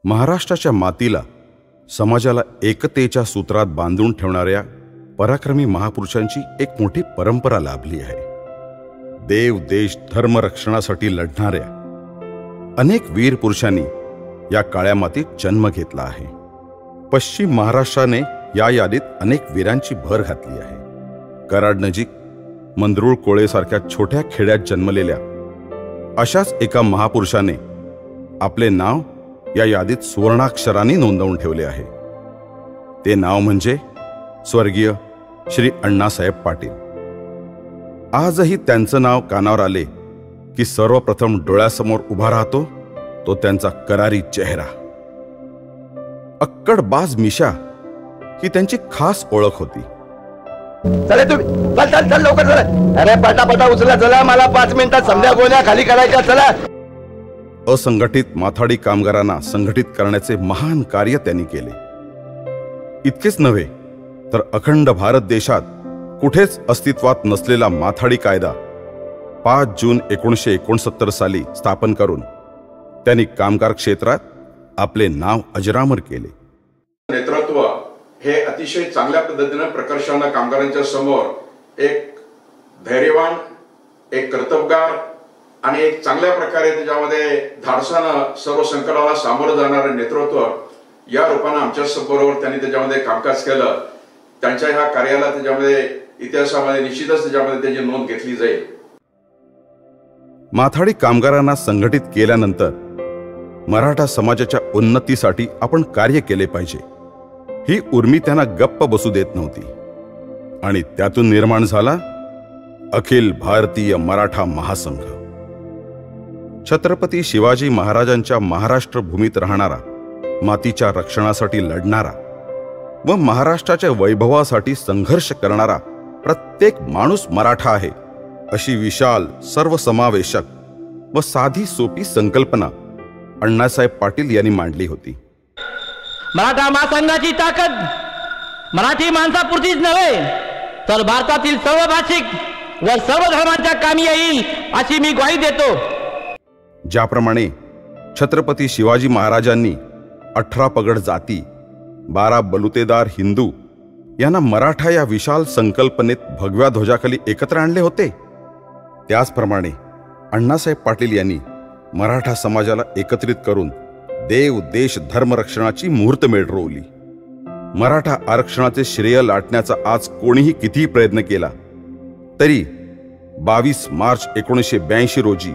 महाराष्ट्राच्या मातीला, समाजाला एकतेच्या सूत्रात बांधून ठेवणाऱ्या पराक्रमी महापुरुषांची एक मोठी परंपरा लाभली आहे. देव, देश, धर्म रक्षणासाठी लढणाऱ्या अनेक वीर पुरुषांनी या काळ्या मातीत जन्म घेतला आहे. पश्चिम महाराष्ट्राने या यादीत अनेक वीरांची भर घातली आहे. कराड नजीक मंदरुळ कोळेसारख्या छोट्या खेड्यात जन्मलेल्या अशाच एका महापुरुषाने आपले नाव या यादीत सुवर्णाक्षरांनी नोंदवून ठेवले आहे. ते नाव म्हणजे स्वर्गीय श्री अण्णासाहेब पाटील. आजही त्यांचं नाव कानावर आले की सर्वप्रथम डोळ्यासमोर उभा राहतो तो त्यांचा करारी चेहरा. अक्कडबाज मिशा ही त्यांची खास ओळख होती. चला तुम्ही, चल चल चल लवकर चला. अरे पटापटा उचला, चला मला 5 मिनिटात समजा गोण्या खाली करायच्या. चला. असंघटित माथाडी कामगारांना संघटित करण्याचे महान कार्य त्यांनी केले. इतकेच नव्हे तर अखंड भारत देशात कुठेच अस्तित्वात नसलेला माथाडी कायदा 5 जून 1969 साली स्थापन करून त्यांनी कामगार क्षेत्रात आपले नाव अजरामर केले. नेतृत्व हे अतिशय चांगल्या पद्धतीने प्रकर्षाने कामगारांच्या समोर एक धैर्यवान, एक कर्तबगार आणि एक चांगल्या प्रकारे त्याच्यामध्ये धाडसानं सर्व संकटाला सामोरं जाणारं नेतृत्व या रूपाने आमच्या बरोबर त्यांनी त्याच्यामध्ये कामकाज केलं. त्यांच्या ह्या कार्याला त्याच्यामध्ये इतिहासामध्ये निश्चितच त्याच्यामध्ये त्याची नोंद घेतली जाईल. माथाडी कामगारांना संघटित केल्यानंतर मराठा समाजाच्या उन्नतीसाठी आपण कार्य केले पाहिजे ही उर्मी त्यांना गप्प बसू देत नव्हती. आणि त्यातून निर्माण झाला अखिल भारतीय मराठा महासंघ. छत्रपती शिवाजी महाराजांच्या महाराष्ट्र भूमीत राहणारा, मातीच्या रक्षणासाठी लढणारा व महाराष्ट्राच्या वैभवासाठी संघर्ष करणारा प्रत्येक माणूस मराठा आहे अशी विशाल, सर्वसमावेशक व साधी सोपी संकल्पना अण्णासाहेब पाटील यांनी मांडली होती. मराठा महासंघाची ताकद मराठी माणसापुरतीच नव्हे तर भारतातील सर्व भाषिक व सर्व धर्मांच्या कामी येईल अशी मी ग्वाही देतो. ज्याप्रमाणे छत्रपती शिवाजी महाराजांनी 18 पगड जाती, 12 बलुतेदार हिंदू यांना मराठा या विशाल संकल्पनेत भगव्या ध्वजाखाली एकत्र आणले होते, त्याचप्रमाणे अण्णासाहेब पाटील यांनी मराठा समाजाला एकत्रित करून देव, देश, धर्म रक्षणाची मुहूर्तमेढ रोवली. मराठा आरक्षणाचे श्रेय लाटण्याचा आज कोणीही कितीही प्रयत्न केला तरी 22 मार्च 1982 रोजी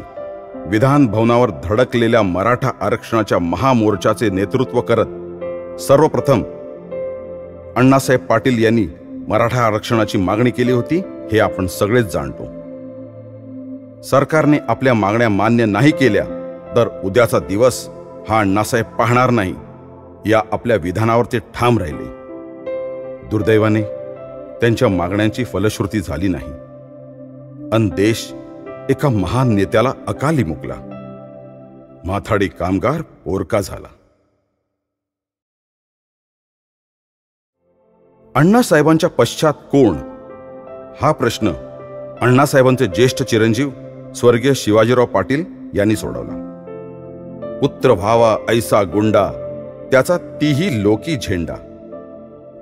विधान भवनावर धडकलेल्या मराठा आरक्षणाच्या महामोर्चाचे नेतृत्व करत सर्वप्रथम अण्णासाहेब पाटील यांनी मराठा आरक्षणाची मागणी केली होती हे आपण सगळेच जाणतो. सरकारने आपल्या मागण्या मान्य नाही केल्या तर उद्याचा दिवस हा अण्णासाहेब पाहणार नाही या आपल्या विधानावर ते ठाम राहिले. दुर्दैवाने त्यांच्या मागण्यांची फलश्रुती झाली नाही अन देश एका महान नेत्याला अकाली मुकला. माथाडी कामगार पोरका झाला. अण्णासाहेबांच्या पश्चात कोण हा प्रश्न अण्णासाहेबांचे ज्येष्ठ चिरंजीव स्वर्गीय शिवाजीराव पाटील यांनी सोडवला. पुत्र व्हावा ऐसा गुंडा त्याचा तीही लोकी झेंडा.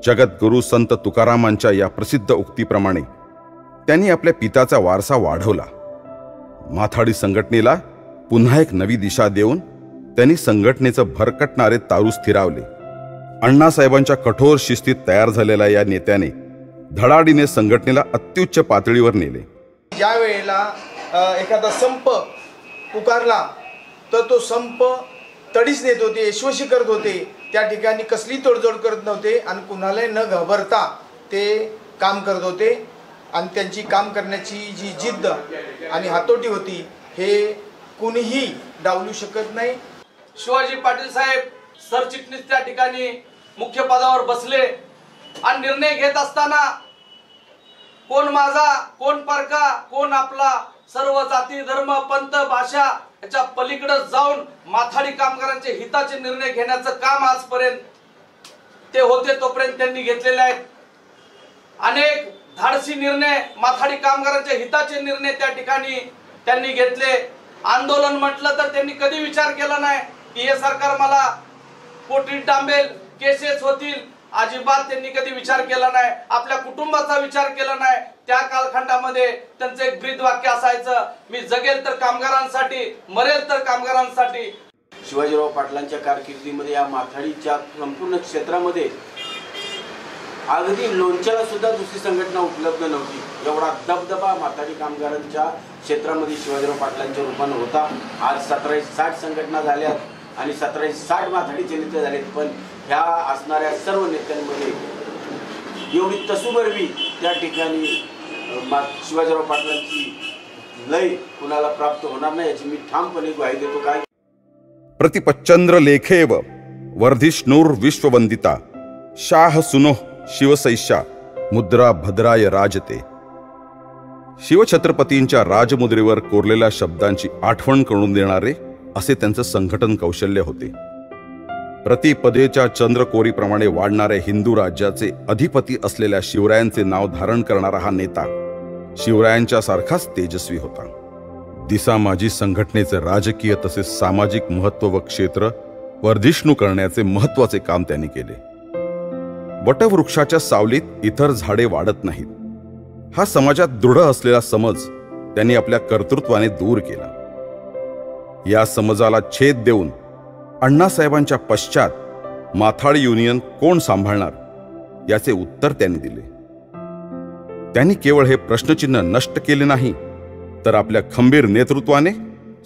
जगद्गुरु संत तुकारामांच्या या प्रसिद्ध उक्तीप्रमाणे त्यांनी आपल्या पित्याचा वारसा वाढवला. माथाडी संघटनेला पुन्हा एक नवी दिशा देऊन त्यांनी संघटनेचं भरकटणारे तारू स्थिरावले. अण्णासाहेबांच्या कठोर शिस्तीत तयार झालेल्या या नेत्याने धडाडीने संघटनेला अत्युच्च पातळीवर नेले. ज्या वेळेला एखादा संप पुकारला तर तो संप तडीच नेत होते, यशस्वी करत होते. त्या ठिकाणी कसली तोडजोड करत नव्हते आणि कुणालाही न घाबरता ते काम करत होते. आणि त्यांची काम करण्याची जी जिद्द आणि हातोटी होती हे कुणीही डावलू शकत नाही. शिवाजी पाटील साहेब सरचिटणीस त्या ठिकाणी मुख्य पदावर बसले आणि निर्णय घेत असताना कोण माझा, कोण परका, कोण आपला, सर्व जाती, धर्म, पंथ, भाषा याच्या पलीकडे जाऊन माथाडी कामगारांचे हिताचे निर्णय घेण्याचं काम आजपर्यंत ते होते तोपर्यंत त्यांनी घेतलेले आहेत. अनेक धाडसी निर्णय, माथाडी कामगारांच्या हिताचे निर्णय त्या ठिकाणी त्यांनी घेतले. आंदोलन म्हटलं तर त्यांनी कधी विचार केला नाही की हे सरकार मला पोटी डांबेल, केसेस होतील, अजिबात त्यांनी कधी विचार केला नाही. आपल्या कुटुंबाचा विचार केला नाही. त्या कालखंडामध्ये त्यांचं एक ब्रीद वाक्य असायचं, मी जगेल तर कामगारांसाठी, मरेल तर कामगारांसाठी. शिवाजीराव पाटलांच्या कारकिर्दीमध्ये या माथाडीच्या संपूर्ण क्षेत्रामध्ये अगदी लोणच्याला सुद्धा दुसरी संघटना उपलब्ध नव्हती. एवढा दबदबा माथाडी कामगारांच्या क्षेत्रामध्ये शिवाजीराव पाटलांच्या रूपानं होता. आज 1760 संघटना झाल्यात आणि 1760 माथाडीचे नेते झालेत. पण ह्या असणाऱ्या सर्व नेत्यांमध्ये एवढी तसूभरवी त्या ठिकाणी शिवाजीराव पाटलांची लय कुणाला प्राप्त होणार नाही याची मी ठामपणे ग्वाही देतो. काय प्रतिपच्चंद्र लेखेव वर्धिष्णुर विश्ववंदिता शाह सुनो शिवसैषा मुद्रा भद्राय राजते. शिवछत्रपतींच्या राजमुद्रेवर कोरलेल्या शब्दांची आठवण करून देणारे असे त्यांचं संघटन कौशल्य होते. प्रतिपदेच्या चंद्रकोरीप्रमाणे वाढणाऱ्या हिंदू राज्याचे अधिपती असलेल्या शिवरायांचे नाव धारण करणारा हा नेता शिवरायांच्या सारखाच तेजस्वी होता. दिसामाजी संघटनेचे राजकीय तसेच सामाजिक महत्त्व व क्षेत्र वर्धिष्णू करण्याचे महत्त्वाचे काम त्यांनी केले. वटवृक्षाच्या सावलीत इतर झाडे वाढत नाहीत हा समाजात दृढ असलेला समज त्यांनी आपल्या कर्तृत्वाने दूर केला. या समजाला छेद देऊन अण्णासाहेबांच्या पश्चात माथाडी युनियन कोण सांभाळणार याचे उत्तर त्यांनी दिले. त्यांनी केवळ हे प्रश्नचिन्ह नष्ट केले नाही तर आपल्या खंबीर नेतृत्वाने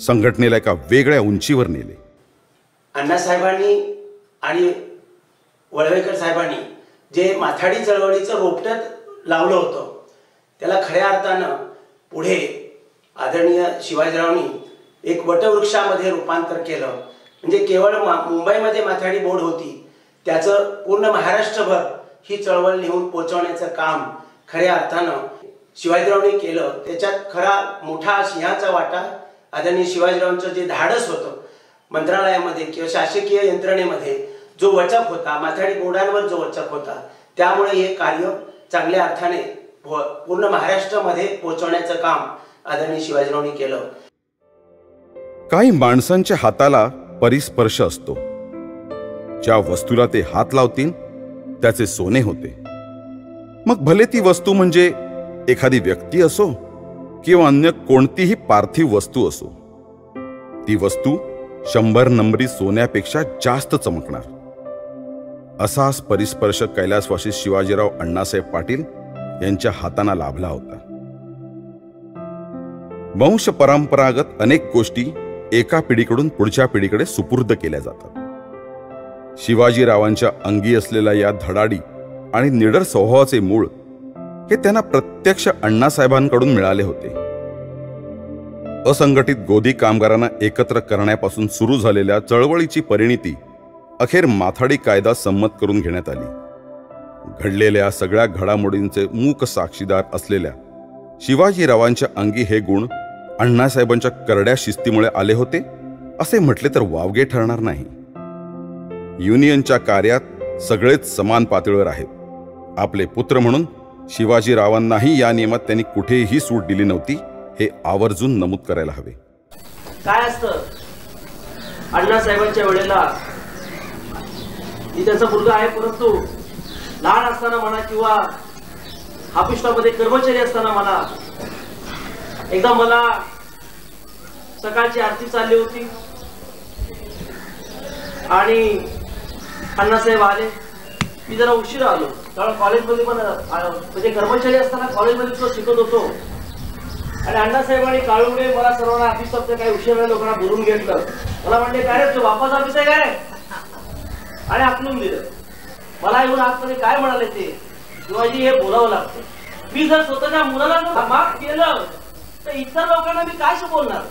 संघटनेला एका वेगळ्या उंचीवर नेले. अण्णासाहेबांनी आणि वळवईकर साहेबांनी जे माथाडी चळवळीचं रोपटं लावलं होतं त्याला खऱ्या अर्थानं पुढे आदरणीय शिवाजीरावांनी एक वटवृक्षामध्ये रूपांतर केलं. म्हणजे केवळ मुंबईमध्ये माथाडी बोर्ड होती, त्याचं पूर्ण महाराष्ट्रभर ही चळवळ नेऊन पोहोचवण्याचं काम खऱ्या अर्थानं शिवाजीरावांनी केलं. त्याच्यात खरा मोठा सिंहाचा वाटा आदरणीय शिवाजीरावांचं जे धाडस होतं मंत्रालयामध्ये किंवा शासकीय यंत्रणेमध्ये जो वचक होता, माथाडी बोर्डांवर जो वचक होता, त्यामुळे हे कार्य चांगल्या अर्थाने पूर्ण महाराष्ट्रामध्ये पोहोचवण्याचं काम आदरणीय शिवाजीरावांनी केलं. काही माणसांच्या हाताला परिस्पर्श असतो. ज्या वस्तूला ते हात लावतील त्याचे सोने होते. मग भले ती वस्तू म्हणजे एखादी व्यक्ती असो किंवा अन्य कोणतीही पार्थिव वस्तू असो, ती वस्तू 100 नंबरी सोन्यापेक्षा जास्त चमकणार. असाच परिस्पर्श कैलासवासी शिवाजीराव अण्णासाहेब पाटील यांच्या हातांना लाभला होता. वंश परंपरागत अनेक गोष्टी एका पिढीकडून पुढच्या पिढीकडे सुपूर्द केल्या जातात. शिवाजीरावांच्या अंगी असलेल्या या धडाडी आणि निडर स्वभावाचे मूळ हे त्यांना प्रत्यक्ष अण्णासाहेबांकडून मिळाले होते. असंघटित गोदी कामगारांना एकत्र करण्यापासून सुरू झालेल्या चळवळीची परिणिती अखेर माथाडी कायदा संमत करून घेण्यात आली. घडलेल्या सगळ्या घडामोडींचे मूक साक्षीदार असलेल्या शिवाजीरावांच्या अंगी हे गुण अण्णासाहेबांच्या करड्या शिस्तीमुळे आले होते असे म्हटले तर वावगे ठरणार नाही. युनियनच्या कार्यात सगळेच समान पातळीवर आहेत. आपले पुत्र म्हणून शिवाजीरावांनाही या नियमात त्यांनी कुठेही सूट दिली नव्हती हे आवर्जून नमूद करायला हवे. काय असतं अण्णासाहेबांच्या वेळेला मी त्याचा मुलगा आहे, परंतु लहान असताना म्हणा किंवा हापिस्टामध्ये कर्मचारी असताना म्हणा, एकदा मला सकाळची आरती चालली होती आणि अण्णासाहेब आले. मी जरा उशीर आलो कारण कॉलेजमध्ये पण म्हणजे कर्मचारी असताना कॉलेजमध्ये सुद्धा शिकत होतो. आणि अण्णासाहेबांनी काळूने मला सर्वांना ऑफिसच्या काही उशिरा लोकांना बोलून घेतलं. मला म्हणले काय रे तू वापस ऑफिस आहे काय, आणि आखलून दिलं. मला येऊन आतमध्ये काय म्हणाले ते, शिवाजी हे बोलावं लागतं. मी जर स्वतःच्या मुलाला माफ केलं तर इतर लोकांना मी काय बोलणार.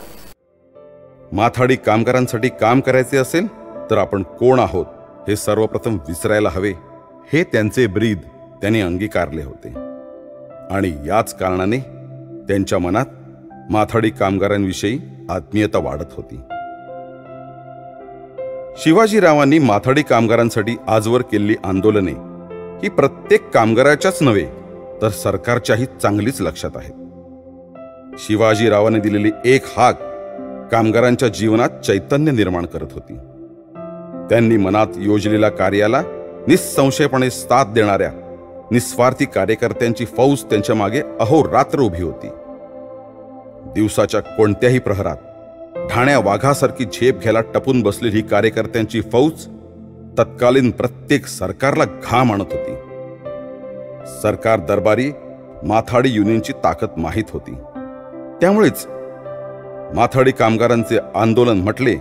माथाडी कामगारांसाठी काम करायचे असेल तर आपण कोण आहोत हे सर्वप्रथम विसरायला हवे हे त्यांचे ब्रीद त्यांनी अंगीकारले होते. आणि याच कारणाने त्यांच्या मनात माथाडी कामगारांविषयी आत्मीयता वाढत होती. शिवाजीरावांनी माथाडी कामगारांसाठी आजवर केलेली आंदोलने ही प्रत्येक कामगाराच्याच नव्हे तर सरकारच्याही चांगलीच लक्षात आहेत. शिवाजीरावांनी दिलेली एक हाक कामगारांच्या जीवनात चैतन्य निर्माण करत होती. त्यांनी मनात योजलेल्या कार्याला निस्संशयपणे साथ देणाऱ्या निस्वार्थी कार्यकर्त्यांची फौज त्यांच्या मागे अहोरात्र उभी होती. दिवसाच्या कोणत्याही प्रहरात ठाण्या वाघासारखी झेप घ्यायला टपून बसलेली ही कार्यकर्त्यांची फौज तत्कालीन प्रत्येक सरकारला घाम आणत होती. सरकार दरबारी माथाडी युनियनची ताकद माहीत होती. त्यामुळेच माथाडी कामगारांचे आंदोलन म्हटले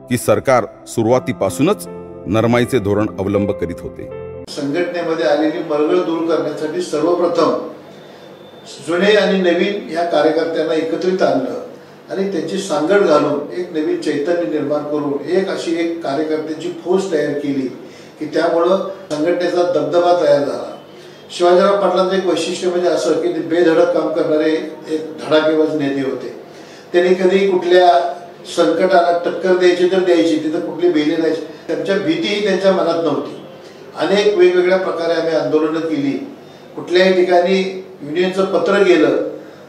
की सरकार सुरुवातीपासूनच नरमाईचे धोरण अवलंब करीत होते. संघटनेमध्ये आलेली मरगळ दूर करण्यासाठी सर्वप्रथम जुने आणि नवीन या कार्यकर्त्यांना एकत्रित आणलं आणि त्यांची सांगड घालून एक नवीन चैतन्य निर्माण करून अशी एक कार्यकर्त्यांची फौज तयार केली की त्यामुळं संघटनेचा दबदबा तयार झाला. शिवाजीराव पाटलांचं एक वैशिष्ट्य म्हणजे असं की ते बेधडक काम करणारे एक धडाकेबाज नेते होते. त्यांनी कधी कुठल्या संकटाला टक्कर द्यायची तर द्यायची, तिथं कुठली बेली नाही. त्यांच्या भीतीही त्यांच्या मनात नव्हती. अनेक वेगवेगळ्या प्रकारे आम्ही आंदोलनं केली. कुठल्याही ठिकाणी युनियनचं पत्र गेलं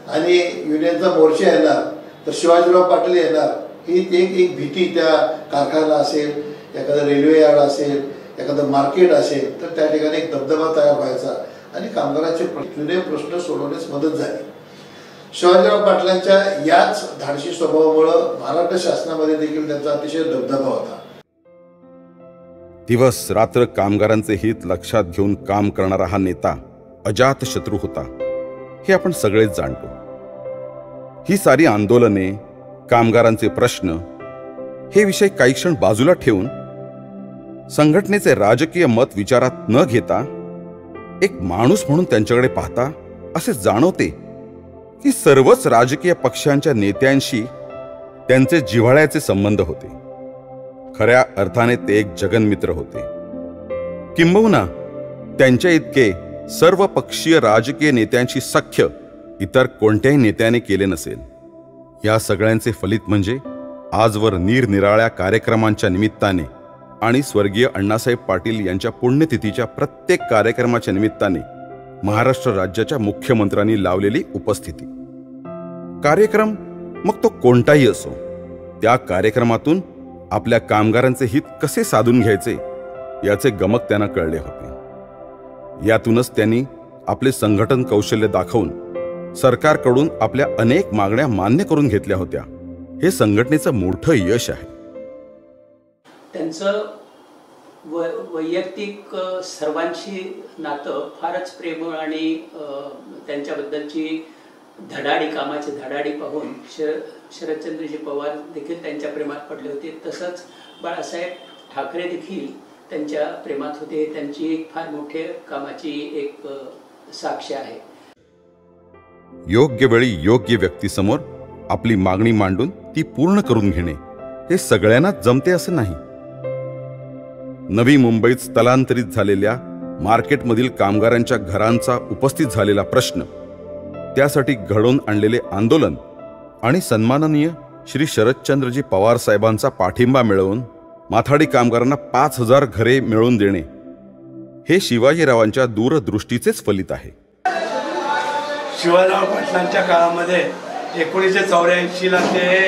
आणि युनियनचा मोर्चा येणार तर शिवाजीराव पाटील येणार ही एक भीती त्या कारखाना असेल, एखादं रेल्वे यार्ड असेल, एखादं मार्केट असेल तर त्या ठिकाणी एक दबदबा तयार व्हायचा आणि कामगारांचे जुने प्रश्न सोडवण्यास मदत झाली. शिवाजीराव पाटलांच्या याच धाडसी स्वभावामुळं महाराष्ट्र शासनामध्ये देखील त्यांचा अतिशय दबदबा होता. दिवस रात्र कामगारांचे हित लक्षात घेऊन काम करणारा हा नेता अजात शत्रू होता हे आपण सगळेच जाणतो. ही सारी आंदोलने, कामगारांचे प्रश्न हे विषय काही क्षण बाजूला ठेवून संघटनेचे राजकीय मत विचारात न घेता एक माणूस म्हणून त्यांच्याकडे पाहता असे जाणवते की सर्वच राजकीय पक्षांच्या नेत्यांशी त्यांचे जिव्हाळ्याचे संबंध होते. खऱ्या अर्थाने ते एक जगन्मित्र होते. किंबहुना त्यांच्या इतके सर्वपक्षीय राजकीय नेत्यांशी सख्य इतर कोणत्याही नेत्याने केले नसेल. या सगळ्यांचे फलित म्हणजे आजवर निरनिराळ्या कार्यक्रमांच्या निमित्ताने आणि स्वर्गीय अण्णासाहेब पाटील यांच्या पुण्यतिथीच्या प्रत्येक कार्यक्रमाच्या निमित्ताने महाराष्ट्र राज्याच्या मुख्यमंत्र्यांनी लावलेली उपस्थिती. कार्यक्रम मग तो कोणताही असो, त्या कार्यक्रमातून आपल्या कामगारांचे हित कसे साधून घ्यायचे याचे गमक त्यांना कळले होते. यातूनच त्यांनी आपले संघटन कौशल्य दाखवून सरकारकडून आपल्या अनेक मागण्या मान्य करून घेतल्या होत्या. हे संघटनेचं मोठं यश आहे. त्यांचं वैयक्तिक सर्वांशी नातं फारच प्रेमळ आणि त्यांच्याबद्दलची कामाची धडाडी पाहून शरदचंद्रजी पवार देखील त्यांच्या प्रेमात पडले होते. तसंच बाळासाहेब ठाकरे देखील त्यांच्या प्रेमात होते. त्यांची एक फार मोठ्या कामाची एक साक्ष आहे. योग्य वेळी योग्य व्यक्तीसमोर आपली मागणी मांडून ती पूर्ण करून घेणे हे सगळ्यांना जमते असं नाही. नवी मुंबईत स्थलांतरित झालेल्या मार्केटमधील कामगारांच्या घरांचा उपस्थित झालेला प्रश्न, त्यासाठी घडवून आणलेले आंदोलन आणि सन्माननीय श्री शरदचंद्रजी पवार साहेबांचा पाठिंबा मिळवून माथाडी कामगारांना 5,000 घरे मिळवून देणे हे शिवाजीरावांच्या दूरदृष्टीचेच फलित आहे. शिवाजीराव पाटलांच्या काळामध्ये 1984ला ते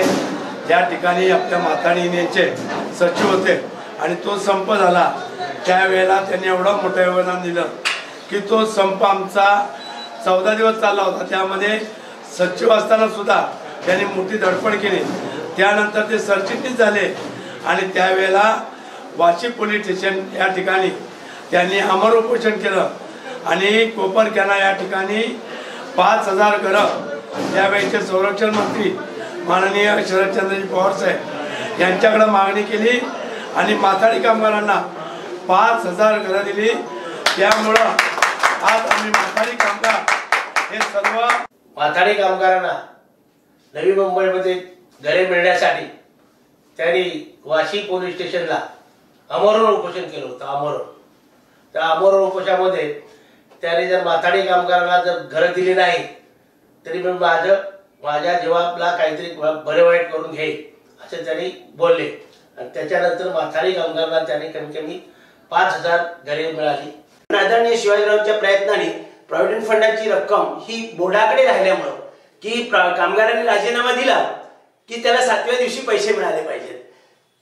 या ठिकाणी आपल्या माथाडी युनियनचे सचिव होते आणि तो संप झाला. त्यावेळेला त्यांनी एवढं मोठं योगदान दिलं की तो संप आमचा 14 दिवस चालला होता. त्यामध्ये सचिव असताना सुद्धा त्यांनी मोठी धडपड केली. त्यानंतर ते सरचिटणीस झाले आणि त्यावेळेला वाशी पोलीस स्टेशन या ठिकाणी त्यांनी अमर उपोषण केलं आणि कोपरखेरणा या ठिकाणी 5,000 घरं त्यावेळेचे संरक्षण मंत्री माननीय शरदचंद्रजी पवार साहेब यांच्याकडे मागणी केली आणि माथाडी कामगारांना 5,000 घरं दिली. त्यामुळं आज आम्ही माथाडी कामगार हे सर्व माथाडी कामगारांना नवी मुंबईमध्ये घरे मिळण्यासाठी त्यांनी वाशी पोलीस स्टेशनला आमरण उपोषण केलं होतं. त्या आमरण उपोषणामध्ये त्यांनी जर माथाडी कामगारांना जर घरं दिली नाही तरी मी माझ्या जीवाला काहीतरी बरे वाईट करून घेईल असे त्यांनी बोलले. आणि त्याच्यानंतर माथाडी कामगारांना त्यांनी कमी कमी 5,000 घरे मिळाली. आदरणीय शिवाजीरावांच्या प्रयत्नाने प्रॉव्हिडंट फंडाची रक्कम ही बोर्डाकडे राहिल्यामुळं की कामगारांनी राजीनामा दिला की त्याला 7व्या दिवशी पैसे मिळाले पाहिजेत.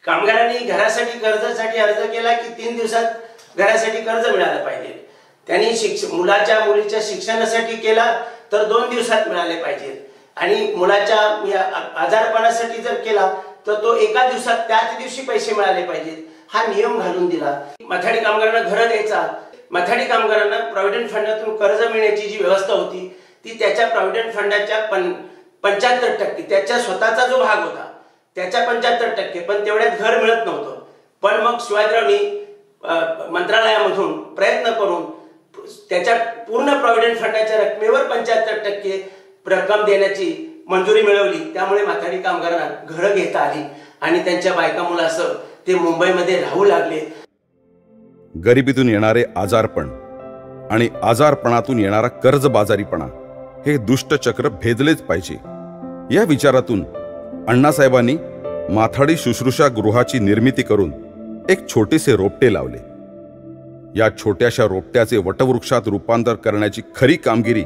कामगारांनी घरासाठी कर्जासाठी अर्ज केला की 3 दिवसात घरासाठी कर्ज मिळालं पाहिजे. त्यांनी मुलीच्या शिक्षणासाठी केला तर 2 दिवसात मिळाले पाहिजेत. आणि मुलाच्या आजारपणासाठी जर केला तर तो 1 दिवसात त्याच दिवशी पैसे मिळाले पाहिजेत. हा नियम घालून दिला. माथाडी कामगारांना घरं द्यायचा. माथाडी कामगारांना प्रॉव्हिडंट फंडातून कर्ज मिळण्याची जी व्यवस्था होती ती त्याच्या प्रॉव्हिडंट फंडाच्या 75%, त्याच्या स्वतःचा जो भाग होता त्याच्या 75%, पण तेवढ्यात घर मिळत नव्हतं. पण मग शिवाजीरावनी मंत्रालयामधून प्रयत्न करून त्याच्या पूर्ण प्रॉव्हिडंट फंडाच्या रकमेवर 75% रक्कम देण्याची मंजुरी मिळवली. त्यामुळे माथाडी कामगारांना घरं घेता आली आणि त्यांच्या बायका मुलासह ते मुंबईमध्ये राहू लागले. गरिबीतून येणारे आजारपण आणि आजारपणातून येणारा कर्जबाजारीपणा हे दुष्टचक्र भेदलेच पाहिजे. या विचारातून अण्णासाहेबांनी माथाडी शुश्रूषा गृहाची निर्मिती करून एक छोटेसे रोपटे लावले. या छोट्याशा रोपट्याचे वटवृक्षात रूपांतर करण्याची खरी कामगिरी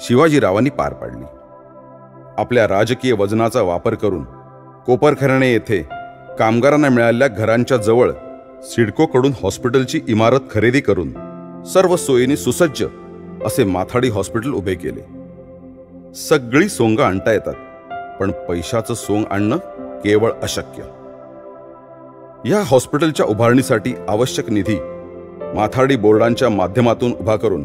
शिवाजीरावांनी पार पाडली. आपल्या राजकीय वजनाचा वापर करून कोपरखैरणे येथे कामगारांना मिळालेल्या घरांच्या जवळ सिडकोकडून हॉस्पिटलची इमारत खरेदी करून सर्व सोयीने सुसज्ज असे माथाडी हॉस्पिटल उभे केले. सगळी सोंग आणता येतात, पण पैशाचं सोंग आणणं केवळ अशक्य. या हॉस्पिटलच्या उभारणीसाठी आवश्यक निधी माथाडी बोर्डांच्या माध्यमातून उभा करून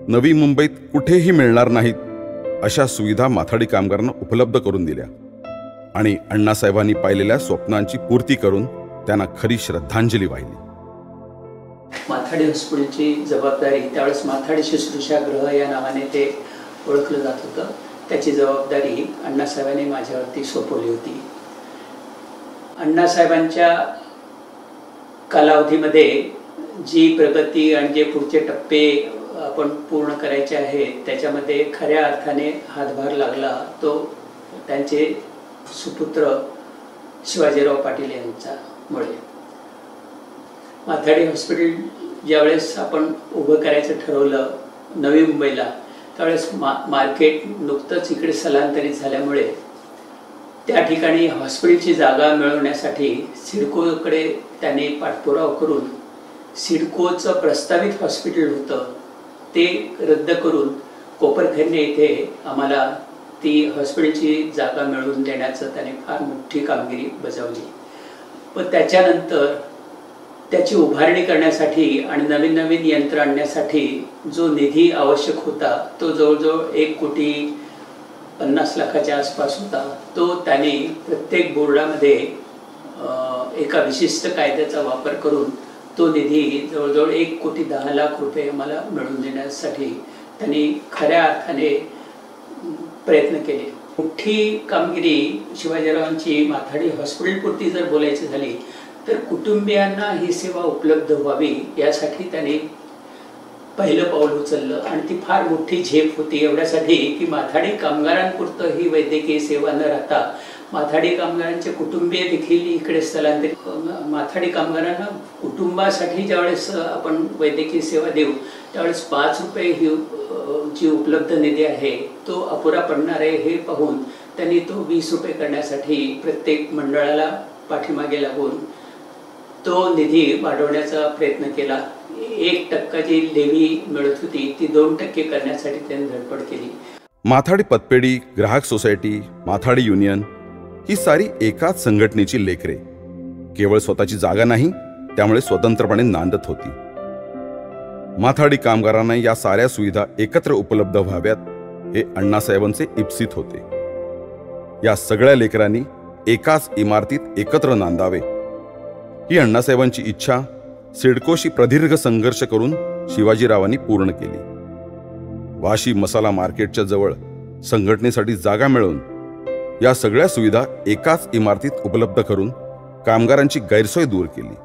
नवी मुंबईत कुठेही मिळणार नाहीत अशा सुविधा माथाडी कामगारांना उपलब्ध करून दिल्या आणि अण्णासाहेबांनी पाहिलेल्या स्वप्नांची पूर्ती करून त्यांना खरी श्रद्धांजली वाहिली. माथाडी हॉस्पिटलची जबाबदारी त्यावेळेस माथाडी शुश्रूषागृह या नावाने ते ओळखलं जात होतं. त्याची जबाबदारी अण्णासाहेबांनी माझ्यावरती सोपवली होती. अण्णासाहेबांच्या कालावधीमध्ये जी प्रगती आणि जे पुढचे टप्पे आपण पूर्ण करायचे आहेत त्याच्यामध्ये खऱ्या अर्थाने हातभार लागला तो त्यांचे सुपुत्र शिवाजीराव पाटील यांच्यामुळे. माथाडी हॉस्पिटल ज्यावेळेस आपण उभं करायचं ठरवलं नवी मुंबईला त्यावेळेस मार्केट नुकतंच इकडे स्थलांतरित झाल्यामुळे त्या ठिकाणी हॉस्पिटलची जागा मिळवण्यासाठी सिडकोकडे त्यांनी पाठपुरावा करून सिडकोचं प्रस्तावित हॉस्पिटल होतं ते रद्द करून कोपरखैरणे येथे आम्हाला ती हॉस्पिटलची जागा मिळवून देण्याचं त्याने फार मोठी कामगिरी बजावली. पण त्याच्यानंतर त्याची उभारणी करण्यासाठी आणि नवीन नवीन यंत्र आणण्यासाठी जो निधी आवश्यक होता तो जवळजवळ 1,50,00,000 आसपास होता. तो त्याने प्रत्येक बोर्डामध्ये एका विशिष्ट कायद्याचा वापर करून तो निधी जवळजवळ 1,10,00,000 रुपये आम्हाला मिळवून देण्यासाठी त्यांनी खऱ्या अर्थाने प्रयत्न केले. मोठी कामगिरी शिवाजीरावांची माथाडी हॉस्पिटलपुरती जर बोलायची झाली तर कुटुंबियांना ही सेवा उपलब्ध व्हावी यासाठी त्यांनी पहिलं पाऊल उचललं आणि ती फार मोठी झेप होती एवढ्यासाठी की माथाडी कामगारांपुरतं ही वैद्यकीय सेवा न राहता माथाडी कामगारांचे कुटुंबीय देखील इकडे स्थलांतरित. माथाडी कामगारांना कुटुंबासाठी ज्यावेळेस आपण वैद्यकीय सेवा देऊ त्यावेळेस 5 रुपये ही जी उपलब्ध निधी आहे तो अपुरा पडणार आहे हे पाहून त्यांनी तो 20 रुपये करण्यासाठी प्रत्येक मंडळाला पाठीमागे लागून तो निधी वाढवण्याचा प्रयत्न केला. 1% जी लेवी मिळत होती ती 2% करण्यासाठी त्यांनी धडपड केली. माथाडी पतपेढी, ग्राहक सोसायटी, माथाडी युनियन ही सारी एकाच संघटनेची लेकरे. केवळ स्वतःची जागा नाही त्यामुळे स्वतंत्रपणे नांदत होती. माथाडी कामगारांना या साऱ्या सुविधा एकत्र उपलब्ध व्हाव्यात हे अण्णासाहेबांचे इप्सित होते. या सगळ्या लेकरांनी एकाच इमारतीत एकत्र नांदावे ही अण्णासाहेबांची इच्छा सिडकोशी प्रदीर्घ संघर्ष करून शिवाजीरावांनी पूर्ण केली. वाशी मसाला मार्केटच्या जवळ संघटनेसाठी जागा मिळवून या सगळ्या सुविधा एकाच इमारतीत उपलब्ध करून कामगारांची गैरसोय दूर केली.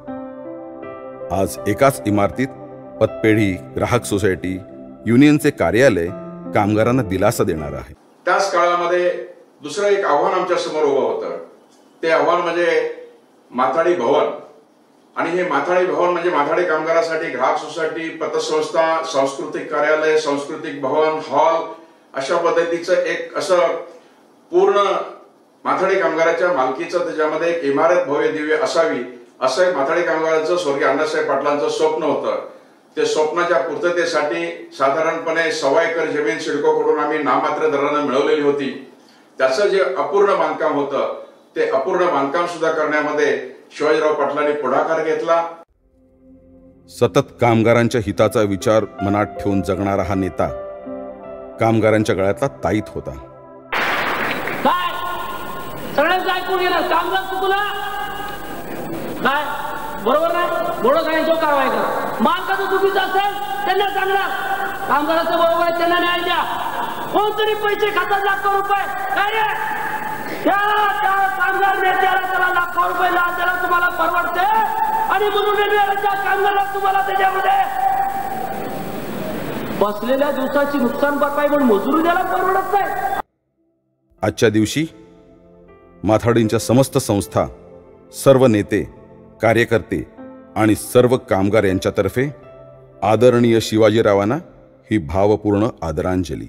आज एकाच इमारतीत पतपेढी, ग्राहक सोसायटी, युनियनचे कार्यालय कामगारांना दिलासा देणार आहे. त्याच काळामध्ये दुसरं एक आव्हान आमच्या समोर उभं होतं. ते आव्हान म्हणजे माथाडी भवन. आणि हे माथाडी भवन म्हणजे माथाडी कामगारांसाठी ग्राहक सोसायटी, पतसंस्था, सांस्कृतिक कार्यालय, सांस्कृतिक भवन, हॉल अशा पद्धतीचं एक असं पूर्ण माथाडी कामगाराच्या मालकीचं त्याच्यामध्ये एक इमारत भव्य दिव्य असावी असं माथाडी कामगारांचं स्वर्गीय अण्णासाहेब पाटलांचं स्वप्न होतं. ते स्वप्नाच्या पूर्ततेसाठी साधारणपणे 1.25 एकर जमीन सिडकोकडून आम्ही नाममात्र दरानं मिळवलेली होती. त्याचं जे अपूर्ण बांधकाम होतं ते अपूर्ण बांधकाम सुद्धा करण्यामध्ये शिवाजीराव पाटलांनी पुढाकार घेतला. सतत कामगारांच्या हिताचा विचार मनात ठेवून जगणारा हा नेता कामगारांच्या गळ्यातला ताईत होता. काय सगळ्यांचं ऐकून घेणार कामगार चुकला काय बरोबर नाही बोलत सांगितलं कारवाई करा. मालकाचं चुकीचं असेल त्यांना सांगणार, कामगाराचं बरोबर आहे त्यांना न्याय द्या. कोणतरी पैसे खातात लाखो रुपये काय रे त्या कामगार नेत्याला त्याला लाखो रुपये लाभ द्यायला तुम्हाला परवडते आणि म्हणून रेल्वेच्या कामगाराला तुम्हाला त्याच्यामध्ये बसलेल्या दिवसाची नुकसान भरपाई म्हणून मजुरी द्यायला परवडत नाही. आजच्या दिवशी माथाडींच्या समस्त संस्था, सर्व नेते, कार्यकर्ते आणि सर्व कामगार यांच्यातर्फे आदरणीय शिवाजीरावांना ही भावपूर्ण आदरांजली.